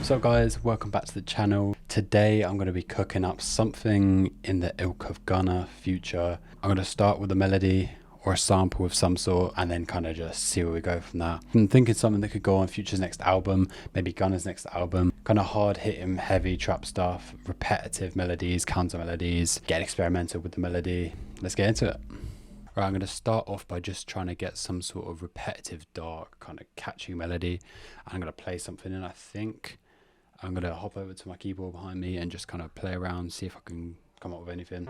What's up guys, welcome back to the channel. Today I'm going to be cooking up something in the ilk of Gunna, Future. I'm going to start with a melody or a sample of some sort and then kind of just see where we go from that. I'm thinking something that could go on Future's next album, maybe Gunna's next album. Kind of hard hitting, heavy trap stuff, repetitive melodies, counter melodies, get experimental with the melody. Let's get into it. Right, I'm going to start off by just trying to get some sort of repetitive, dark, kind of catchy melody. I'm going to play something in, I think. I'm going to hop over to my keyboard behind me and just kind of play around, see if I can come up with anything.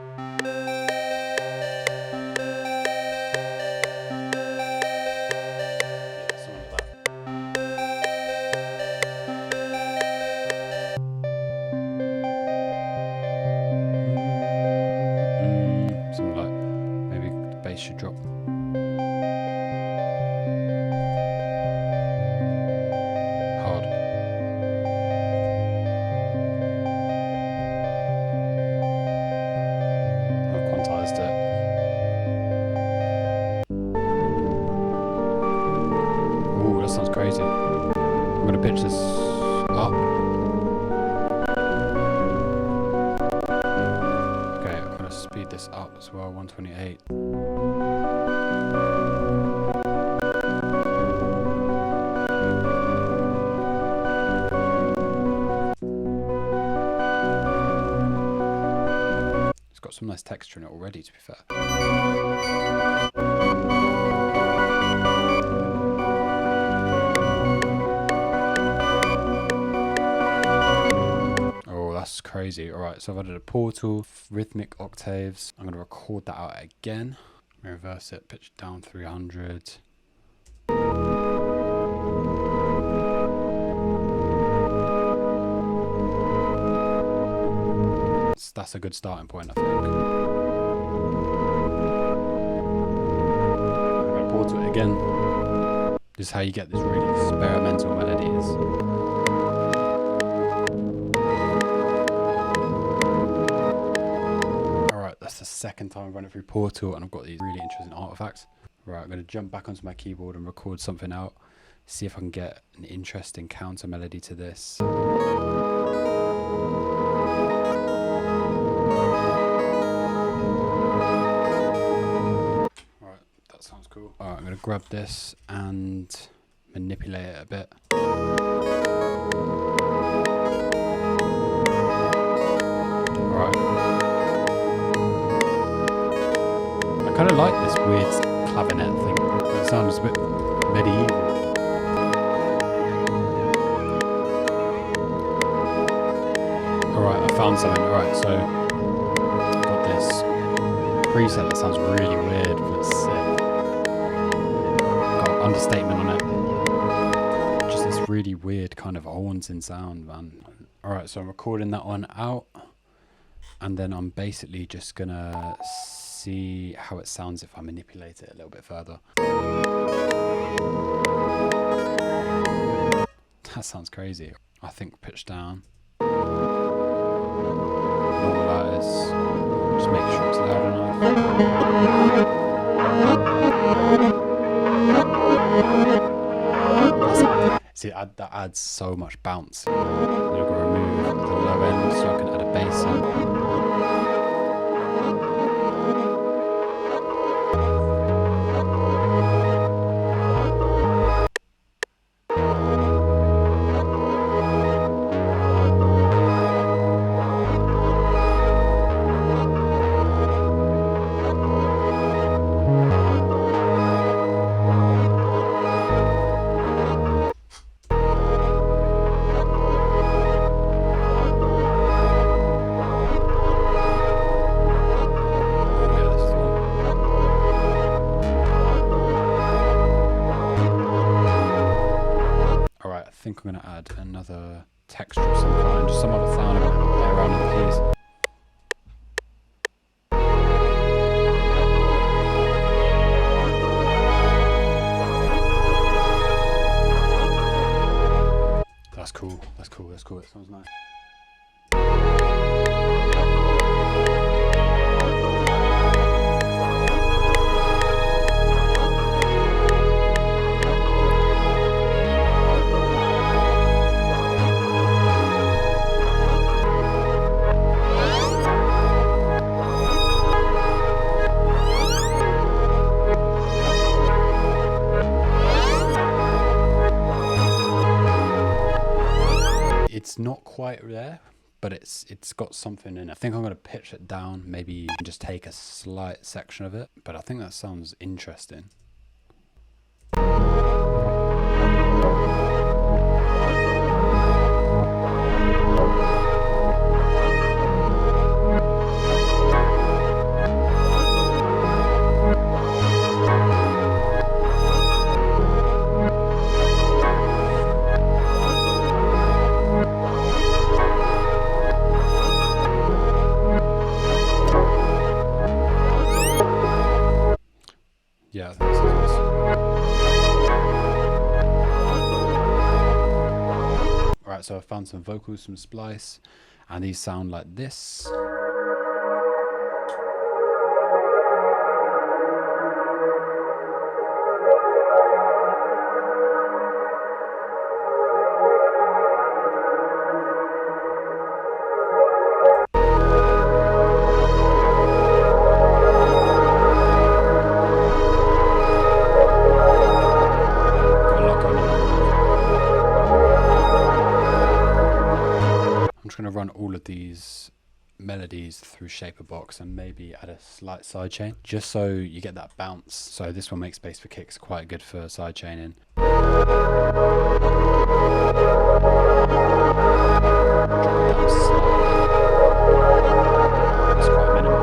Something like maybe the bass should drop. Hard. I've quantized it. Ooh, that sounds crazy. I'm gonna pitch this up. Okay, I'm gonna speed this up as well, 128. It's got some nice texture in it already, to be fair. Oh, that's crazy. Alright, so I've added a portal, rhythmic octaves. I'm going to record that out again. Reverse it, pitch down 300. That's a good starting point, I think. I'm going to portal it again. This is how you get these really experimental melodies. That's the second time I've run it through Portal and I've got these really interesting artifacts. Right, I'm going to jump back onto my keyboard and record something out, see if I can get an interesting counter melody to this. Alright, that sounds cool. Alright, I'm going to grab this and manipulate it a bit. I kind of like this weird clavinet thing. It sounds a bit medieval. Alright, I found something. Alright, so I've got this preset that sounds really weird, but it's sick. Got understatement on it. Just this really weird kind of haunting sound, man. Alright, so I'm recording that one out. And then I'm basically just gonna see how it sounds if I manipulate it a little bit further. That sounds crazy. I think pitch down. Normalize. Just make sure it's loud enough. See, that adds so much bounce. I'm gonna remove the low end so I can add a bass in. I think I'm going to add another texture of some kind, just some other sound. I'm going to play around with the keys. That's cool, that's cool, that's cool, it sounds nice. not quite there, but it's got something in it. I think I'm going to pitch it down, maybe just take a slight section of it, but I think that sounds interesting. Yeah, I think so. Alright, so I found some vocals from Splice, and these sound like this. I'm just going to run all of these melodies through Shaperbox and maybe add a slight sidechain just so you get that bounce. So this one makes space for kicks, quite good for sidechaining. Drop it down slightly. It's quite minimal.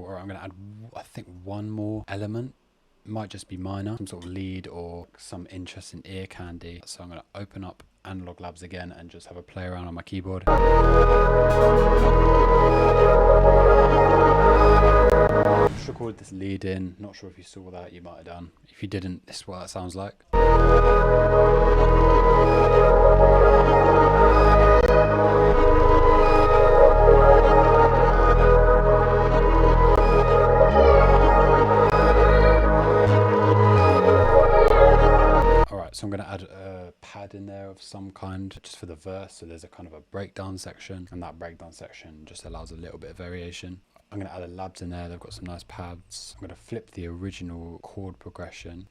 Or I'm going to add, I think, one more element. Might just be minor, some sort of lead or some interesting ear candy. So I'm going to open up Analog Labs again and just have a play around on my keyboard. Just recorded this lead in, not sure if you saw that, you might have done. If you didn't, this is what that sounds like. So I'm going to add a pad in there of some kind just for the verse. So there's a kind of a breakdown section, and that breakdown section just allows a little bit of variation. I'm going to add the labs in there. They've got some nice pads. I'm going to flip the original chord progression.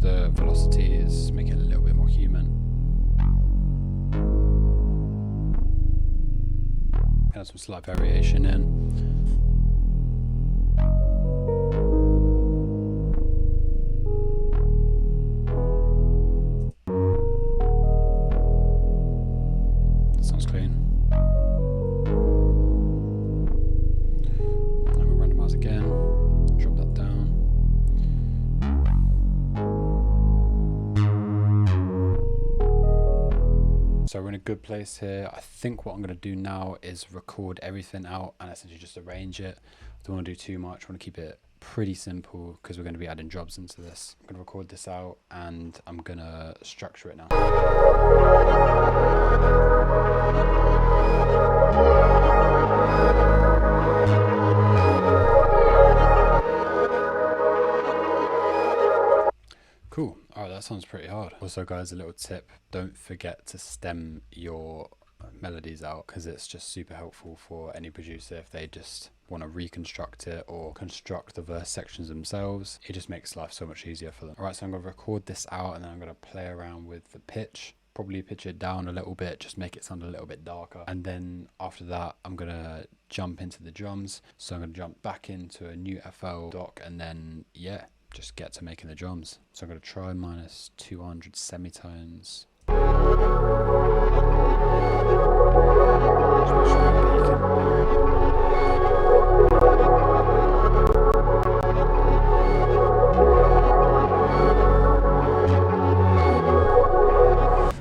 The velocities, make it a little bit more human. Add some slight variation in. That sounds clean. I'm going to randomize again, drop that down. So we're in a good place here. I think what I'm going to do now is record everything out and essentially just arrange it. I don't want to do too much. I want to keep it pretty simple because we're going to be adding drops into this. I'm going to record this out and I'm going to structure it now. Cool. Alright, that sounds pretty hard. Also guys, a little tip, don't forget to stem your melodies out because it's just super helpful for any producer if they just want to reconstruct it or construct the verse sections themselves. It just makes life so much easier for them. Alright, so I'm going to record this out and then I'm going to play around with the pitch. Probably pitch it down a little bit, just make it sound a little bit darker. And then after that, I'm going to jump into the drums. So I'm going to jump back into a new FL doc and then, yeah, just get to making the drums. So I'm going to try minus 200 semitones.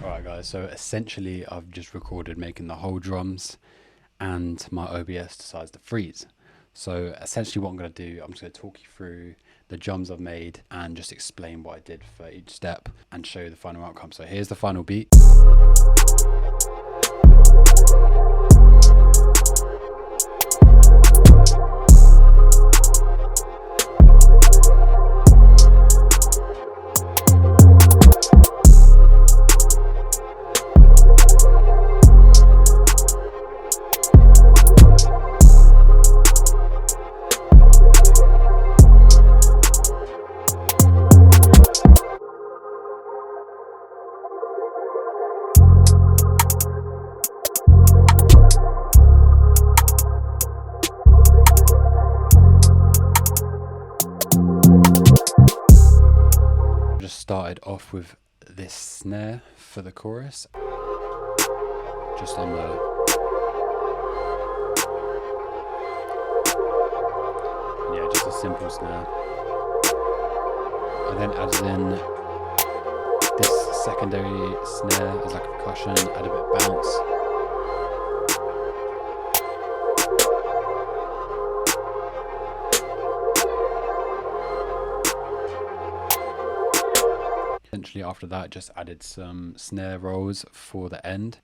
Alright guys, so essentially I've just recorded making the whole drums and my OBS decides to freeze. So essentially what I'm going to do, I'm just going to talk you through the drums I've made and just explain what I did for each step and show you the final outcome. So here's the final beat. Just started off with this snare for the chorus, just on the just a simple snare. I then added in this secondary snare as like a percussion, add a bit of bounce. Essentially after that, just added some snare rolls for the end.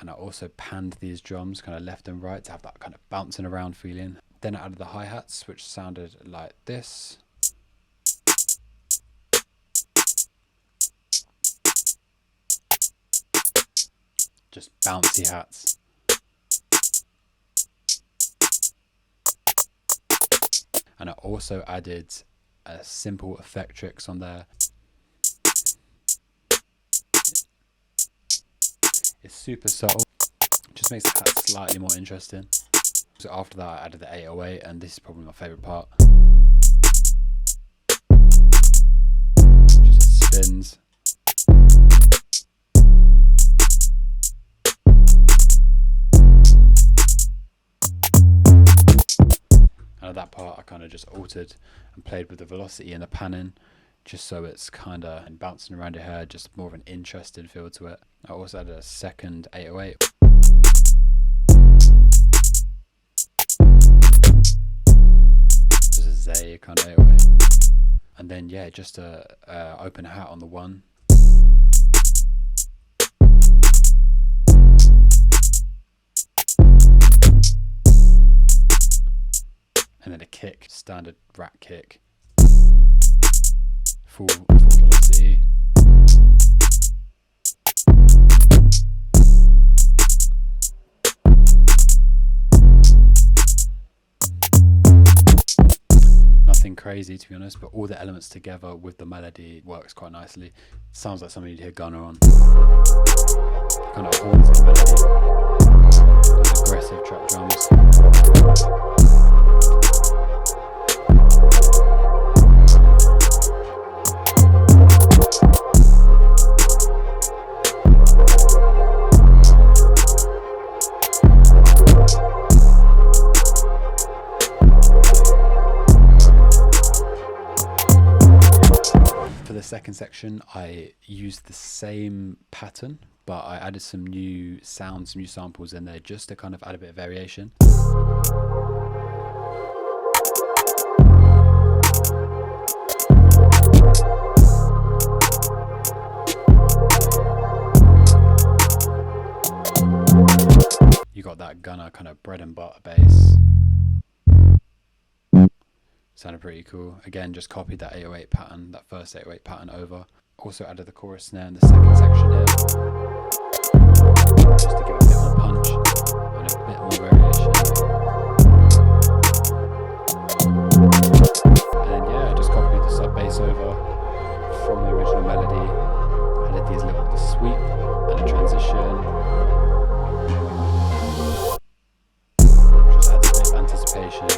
And I also panned these drums kind of left and right to have that kind of bouncing around feeling. Then I added the hi-hats, which sounded like this. Just bouncy hats. And I also added a simple effectrix on there. It's super subtle, just makes the hat slightly more interesting. So after that I added the 808, and this is probably my favourite part. Just spins. And at that part I kind of just altered and played with the velocity and the panning, just so it's kind of bouncing around your hair, just more of an interesting feel to it. I also added a second 808. Just a Zay kind of 808. And then yeah, just a open hat on the one. And then a kick, standard rat kick. Full velocity. Nothing crazy to be honest, but all the elements together with the melody works quite nicely. Sounds like something you'd hear Gunna on. Kind of haunting melody. Those aggressive trap drums. For the second section, I used the same pattern, but I added some new sounds, some new samples in there, just to kind of add a bit of variation. You got that Gunna kind of bread and butter bass. Sounded pretty cool. Again, just copied that 808 pattern, that first 808 pattern over. Also added the chorus snare in the second section here, just to give it a bit more punch and a bit more variation. And then yeah, I just copied the sub bass over from the original melody. Added these the sweep and a transition. Just adds a bit of anticipation.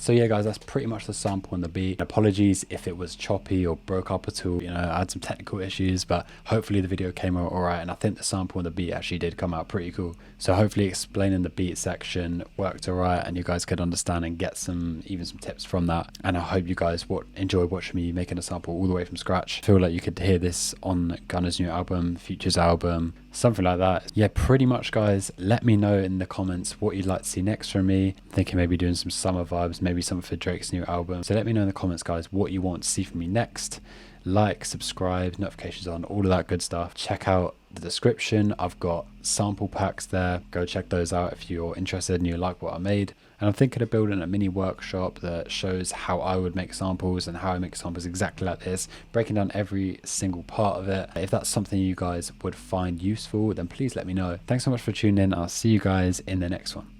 So yeah guys, that's pretty much the sample and the beat. Apologies if it was choppy or broke up at all, you know, I had some technical issues, but hopefully the video came out alright, and I think the sample and the beat actually did come out pretty cool. So hopefully explaining the beat section worked alright and you guys could understand and get some tips from that. And I hope you guys enjoy watching me making a sample all the way from scratch. I feel like you could hear this on Gunna's new album, Future's album, something like that. Yeah, pretty much guys, let me know in the comments what you'd like to see next from me. I'm thinking maybe doing some summer vibes, maybe something for Drake's new album. So let me know in the comments guys what you want to see from me next. Like, subscribe, notifications on, all of that good stuff. Check out the description, I've got sample packs there, go check those out if you're interested and you like what I made. And I'm thinking of building a mini workshop that shows how I would make samples and how I make samples exactly like this, breaking down every single part of it. If that's something you guys would find useful, then please let me know. Thanks so much for tuning in. I'll see you guys in the next one.